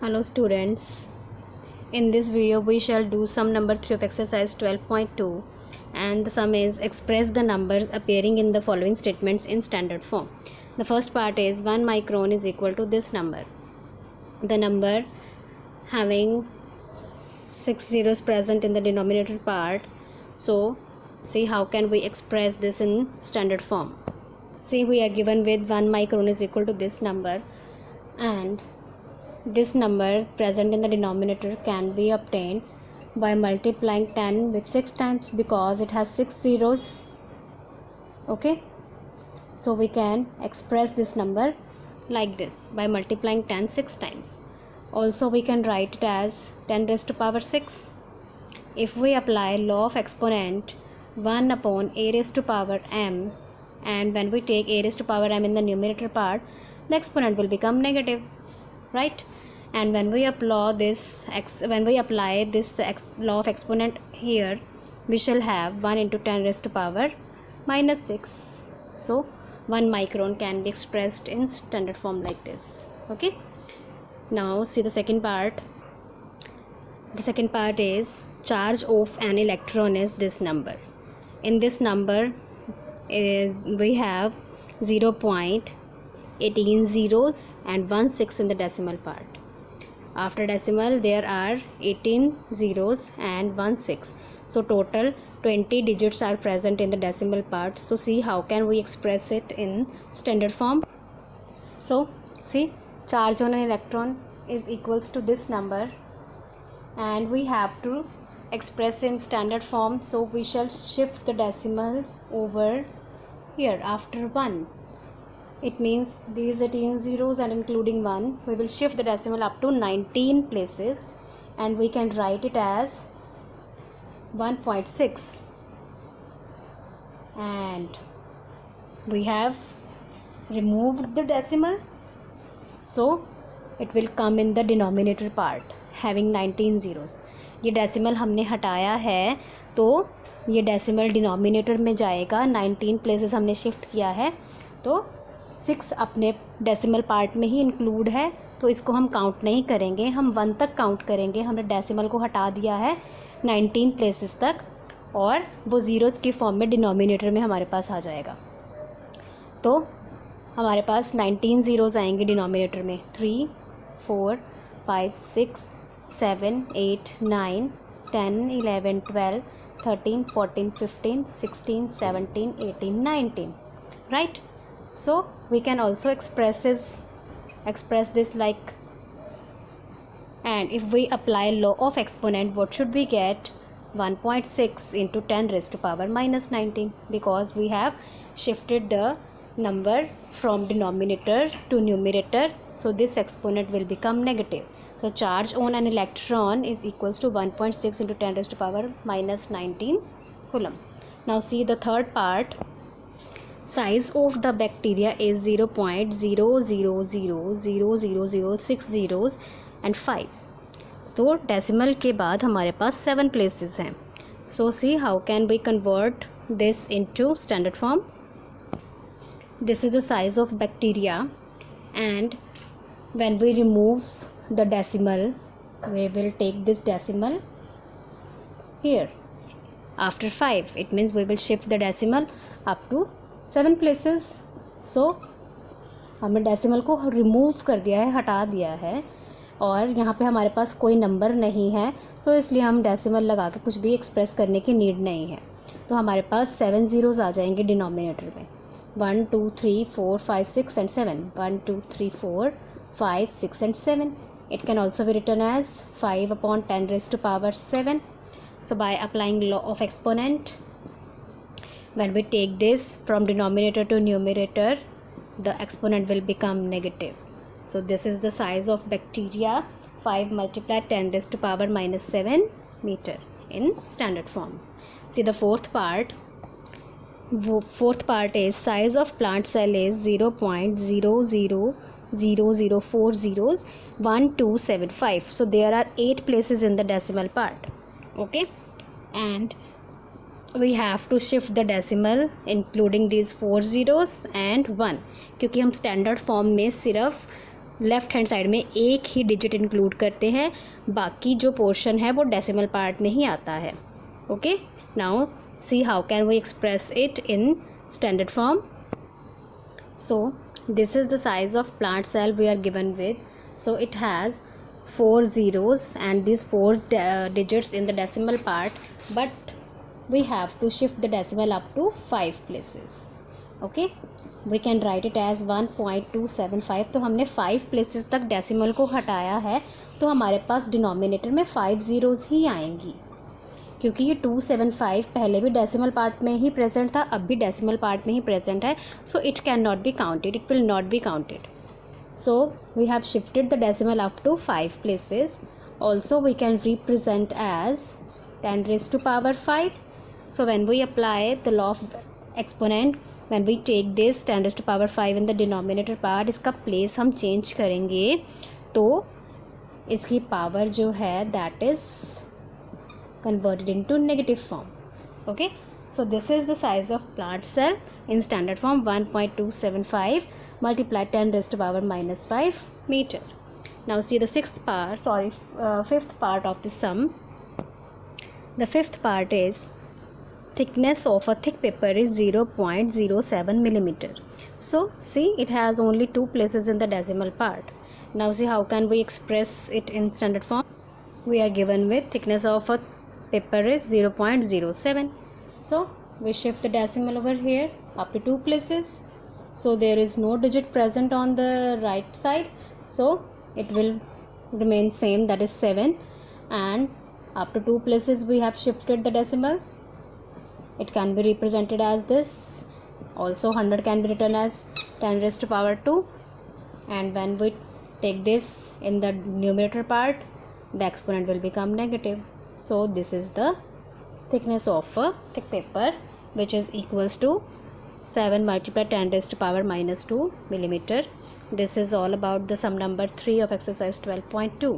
Hello students, in this video we shall do sum number 3 of exercise 12.2 and the sum is express the numbers appearing in the following statements in standard form. The first part is 1 micron is equal to this number. The number having 6 zeros present in the denominator part. So see how can we express this in standard form. See, we are given with 1 micron is equal to this number, and this number present in the denominator can be obtained by multiplying 10 with 6 times because it has 6 zeros. Okay, so we can express this number like this by multiplying 10 6 times. Also we can write it as 10 raised to power 6. If we apply law of exponent 1 upon a raised to power m, and when we take a raised to power m in the numerator part, the exponent will become negative, right? And when we apply this law of exponent here, we shall have 1 into 10 raised to power minus 6. So 1 micron can be expressed in standard form like this. Okay, now see the second part. The second part is charge of an electron is this number. In this number we have 0.18 zeros and 1 6 in the decimal part. After decimal there are 18 zeros and 1 6. So total 20 digits are present in the decimal part. So see how can we express it in standard form. So see, charge on an electron is equals to this number, and we have to express in standard form. So we shall shift the decimal over here after 1. It means these 18 zeros and including 1, we will shift the decimal up to 19 places, and we can write it as 1.6, and we have removed the decimal, so it will come in the denominator part having 19 zeros. ये decimal हमने हटाया है तो ये decimal denominator में जाएगा. 19 places हमने shift किया है तो 6 अपने डेसिमल पार्ट में ही इंक्लूड है, तो इसको हम काउंट नहीं करेंगे, हम 1 तक काउंट करेंगे. हमने डेसिमल को हटा दिया है 19 प्लेसेस तक, और वो ज़ीरोज़ की फॉर्म में डिनोमिनेटर में हमारे पास आ जाएगा. तो हमारे पास 19 ज़ीरोज़ आएंगे डिनोमिनेटर में. 3 4 5 6 7 8 9 10 11 12 13 14 15 16 17 18 19, right? So we can also express this like, and if we apply law of exponent, what should we get? 1.6 into 10 raised to power minus 19, because we have shifted the number from denominator to numerator, so this exponent will become negative. So charge on an electron is equals to 1.6 into 10 raised to power minus 19 coulomb. Now see the third part. Size of the bacteria is 0.0000006 zeros and 5. तो decimal के बाद हमारे पास 7 places हैं. So see how can we convert this into standard form. This is the size of bacteria, and when we remove the decimal, we will take this decimal here after 5. It means we will shift the decimal up to 7 places. So हमने decimal को remove कर दिया है, हटा दिया है, और यहाँ पे हमारे पास कोई नंबर नहीं है, तो इसलिए हम डेसिमल लगा के कुछ भी एक्सप्रेस करने की नीड नहीं है. तो हमारे पास 7 ज़ीरोज़ आ जाएंगे डिनोमिनेटर में. 1 2 3 4 5 6 and 7. 1 2 3 4 5 6 and 7. It can also be written as 5 upon 10 raised to power 7. So by applying law of exponent, when we take this from denominator to numerator, the exponent will become negative. So this is the size of bacteria, 5 multiplied 10 raised to power minus 7 meter in standard form. See the fourth part. Fourth part is size of plant cell is 0.000040 zeros 1275. So there are 8 places in the decimal part. Okay, and we have to shift the decimal including these 4 zeros and 1, क्योंकि हम standard form में सिर्फ left hand side में एक ही digit include करते हैं, बाकी जो पोर्शन है वो डेसिमल पार्ट में ही आता है. Okay, now see how can we express it in standard form. So this is the size of plant cell we are given with. So it has 4 zeros and these 4 digits in the decimal part, but we have to shift the decimal up to 5 places. Okay, we can write it as 1.275. तो हमने 5 places तक decimal को हटाया है, तो हमारे पास denominator में 5 zeros ही आएंगी, क्योंकि ये 275 पहले भी डेसिमल पार्ट में ही प्रेजेंट था, अब भी डेसिमल पार्ट में ही प्रेजेंट है. So it can not be counted, it will not be counted. So we have shifted the decimal up to 5 places. Also we can represent as 10 raised to power 5. So when we apply the law of exponent, when we take this 10 raised to power 5 in the denominator part, इसका place हम change करेंगे तो इसकी power जो है that is converted into negative form. Okay, so this is the size of plant cell in standard form, 1.275 multiply 10 raised to power minus 5 meter. Now see the fifth part of the sum. The fifth part is thickness of a thick paper is 0.07 millimeter. So see, it has only 2 places in the decimal part. Now see how can we express it in standard form. We are given with thickness of a paper is 0.07. So we shift the decimal over here up to 2 places. So there is no digit present on the right side, so it will remain same, that is 7. And up to 2 places we have shifted the decimal. It can be represented as this. Also 100 can be written as 10 raised to power 2. And when we take this in the numerator part, the exponent will become negative. So this is the thickness of a thick paper, which is equals to 7 multiplied 10 raised to power minus 2 millimeter. This is all about the sum number 3 of exercise 12.2.